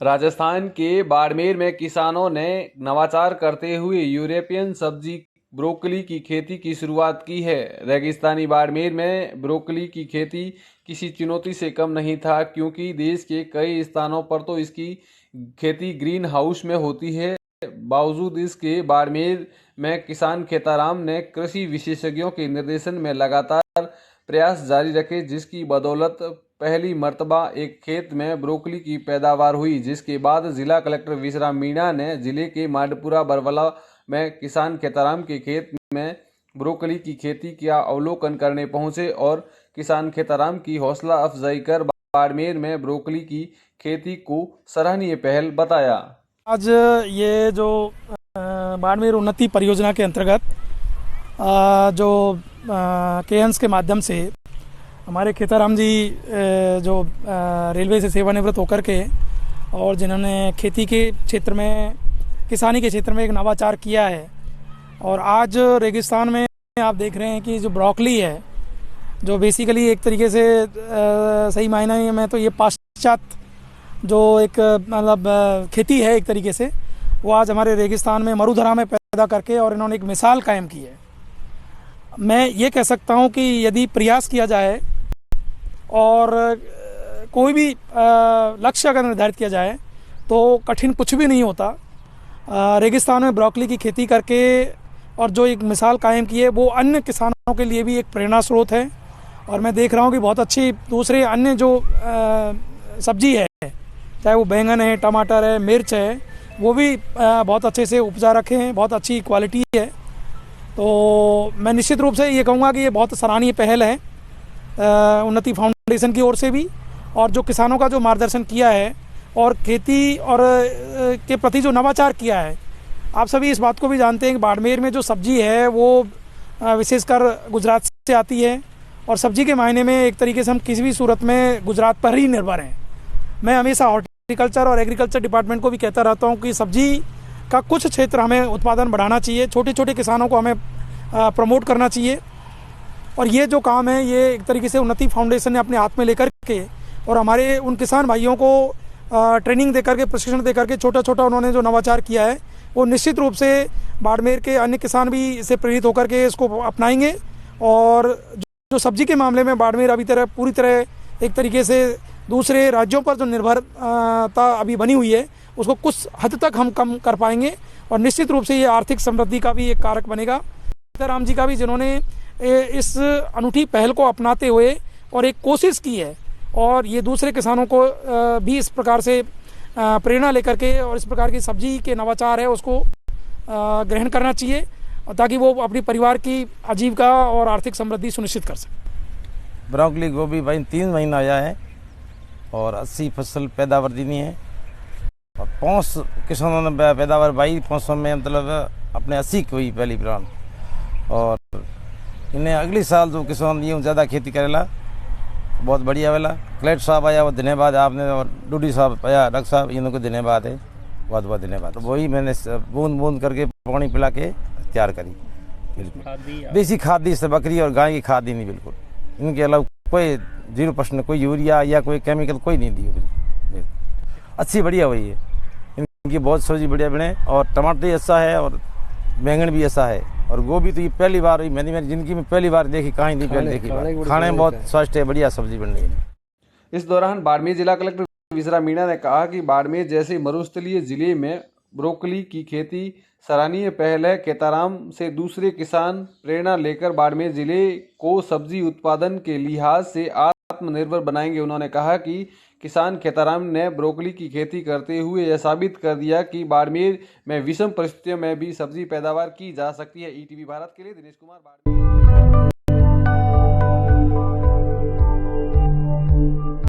राजस्थान के बाड़मेर में किसानों ने नवाचार करते हुए यूरोपियन सब्जी ब्रोकली की खेती की शुरुआत की है। रेगिस्तानी बाड़मेर में ब्रोकली की खेती किसी चुनौती से कम नहीं था, क्योंकि देश के कई स्थानों पर तो इसकी खेती ग्रीन हाउस में होती है। बावजूद इसके बाड़मेर में किसान खेताराम ने कृषि विशेषज्ञों के निर्देशन में लगातार प्रयास जारी रखे, जिसकी बदौलत पहली मर्तबा एक खेत में ब्रोकली की पैदावार हुई। जिसके बाद जिला कलेक्टर विश्राम मीणा ने जिले के मांडपुरा बरवला में किसान खेताराम के खेत में ब्रोकली की खेती का अवलोकन करने पहुंचे और किसान खेताराम की हौसला अफजाई कर बाड़मेर में ब्रोकली की खेती को सराहनीय पहल बताया। आज ये जो बाड़मेर उन्नति परियोजना के अंतर्गत जो केएन्स के माध्यम से हमारे खेताराम जी जो रेलवे से सेवानिवृत्त होकर के और जिन्होंने खेती के क्षेत्र में, किसानी के क्षेत्र में एक नवाचार किया है, और आज रेगिस्तान में आप देख रहे हैं कि जो ब्रोकली है, जो बेसिकली एक तरीके से सही मायने में तो ये पाश्चात्य जो एक मतलब खेती है एक तरीके से, वो आज हमारे रेगिस्तान में मरुधरा में पैदा करके और इन्होंने एक मिसाल कायम की है। मैं ये कह सकता हूँ कि यदि प्रयास किया जाए और कोई भी लक्ष्य अगर निर्धारित किया जाए तो कठिन कुछ भी नहीं होता। रेगिस्तान में ब्रोकली की खेती करके और जो एक मिसाल कायम की है, वो अन्य किसानों के लिए भी एक प्रेरणा स्रोत है। और मैं देख रहा हूँ कि बहुत अच्छी दूसरे अन्य जो सब्जी है, चाहे वो बैंगन है, टमाटर है, मिर्च है, वो भी बहुत अच्छे से उपजा रखे हैं, बहुत अच्छी क्वालिटी है। तो मैं निश्चित रूप से ये कहूँगा कि ये बहुत सराहनीय पहल है उन्नति फाउंडेशन की ओर से भी, और जो किसानों का जो मार्गदर्शन किया है और खेती और के प्रति जो नवाचार किया है। आप सभी इस बात को भी जानते हैं कि बाड़मेर में जो सब्जी है वो विशेषकर गुजरात से आती है, और सब्जी के मायने में एक तरीके से हम किसी भी सूरत में गुजरात पर ही निर्भर हैं। मैं हमेशा हॉर्टिकल्चर और एग्रीकल्चर डिपार्टमेंट को भी कहता रहता हूँ कि सब्जी का कुछ क्षेत्र हमें उत्पादन बढ़ाना चाहिए, छोटे छोटे किसानों को हमें प्रमोट करना चाहिए। और ये जो काम है ये एक तरीके से उन्नति फाउंडेशन ने अपने हाथ में लेकर के और हमारे उन किसान भाइयों को ट्रेनिंग देकर के, प्रशिक्षण देकर के छोटा छोटा उन्होंने जो नवाचार किया है, वो निश्चित रूप से बाड़मेर के अन्य किसान भी इससे प्रेरित होकर के इसको अपनाएंगे। और जो सब्जी के मामले में बाड़मेर अभी पूरी तरह एक तरीके से दूसरे राज्यों पर जो निर्भरता अभी बनी हुई है, उसको कुछ हद तक हम कम कर पाएंगे, और निश्चित रूप से ये आर्थिक समृद्धि का भी एक कारक बनेगा। खेताराम जी का भी, जिन्होंने इस अनूठी पहल को अपनाते हुए और एक कोशिश की है, और ये दूसरे किसानों को भी इस प्रकार से प्रेरणा लेकर के और इस प्रकार की सब्जी के नवाचार है उसको ग्रहण करना चाहिए, ताकि वो अपने परिवार की आजीविका और आर्थिक समृद्धि सुनिश्चित कर सकें। ब्रोकली गोभी भाई 3 महीना आया है और 80 फसल पैदावार देनी है, और 5 किसानों ने पैदावार भाई 500 में मतलब अपने 80 की हुई पहली ब्रांड। और इन्हें अगली साल जो किसान ये ज़्यादा खेती करेला, बहुत बढ़िया वाला। कलेक्टर साहब आया, वो धन्यवाद आपने, और डूडी साहब आया, डॉक्टर साहब, इनको धन्यवाद है, बहुत बहुत धन्यवाद। तो वही मैंने बूंद बूंद करके पानी पिला के तैयार करी। बिल्कुल देसी खाद दी, से बकरी और गाय की खाद दी नहीं, बिल्कुल इनके अलावा कोई 0% कोई यूरिया या कोई केमिकल कोई नहीं दी। बिल्कुल अच्छी बढ़िया हुई है, इनकी बहुत सब्जी बढ़िया बने, और टमाटर ऐसा है और बैंगन भी ऐसा है, और गोभी तो ये पहली बार हुई, मैंने मेरी जिंदगी में पहली बार देखी, कहीं नहीं पहले देखी। खाने में बहुत स्वादिष्ट है, बढ़िया सब्जी बन रही है। इस दौरान बाड़मेर जिला कलेक्टर विश्राम मीणा ने कहा कि बाड़मेर जैसे मरुस्थलीय जिले में ब्रोकली की खेती सराहनीय पहल है। खेताराम से दूसरे किसान प्रेरणा लेकर बाड़मेर जिले को सब्जी उत्पादन के लिहाज से आत्मनिर्भर बनाएंगे। उन्होंने कहा कि किसान खेताराम ने ब्रोकली की खेती करते हुए यह साबित कर दिया कि बाड़मेर में विषम परिस्थितियों में भी सब्जी पैदावार की जा सकती है। ईटीवी भारत के लिए दिनेश कुमार, बाड़मेर।